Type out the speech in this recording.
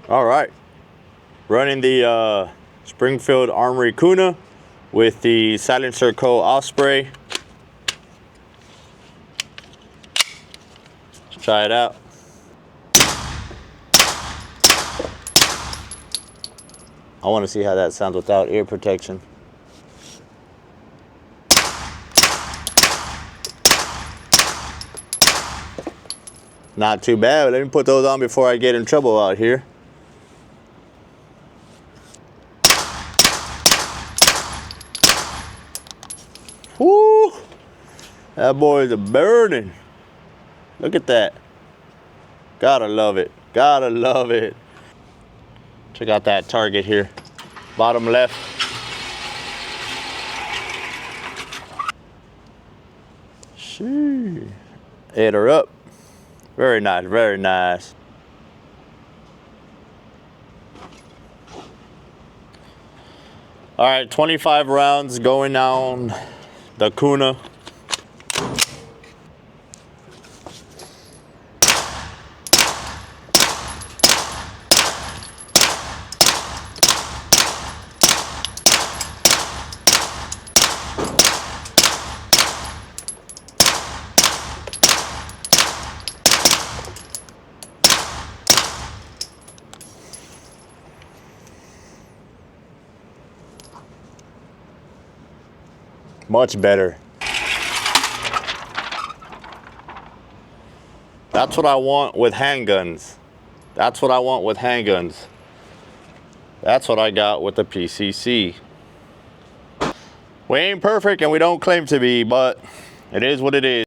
All right, running the Springfield Armory KUNA with the Silencer Co. Osprey. Let's try it out. I want to see how that sounds without ear protection. Not too bad. Let me put those on before I get in trouble out here. Woo! That boy's a burning. Look at that. Gotta love it. Gotta love it. Check out that target here. Bottom left. Shoo. Ate her up. Very nice, very nice. All right, 25 rounds going down the KUNA. Much better. That's what I want with handguns. That's what I want with handguns. That's what I got with the PCC. We ain't perfect and we don't claim to be, but it is what it is.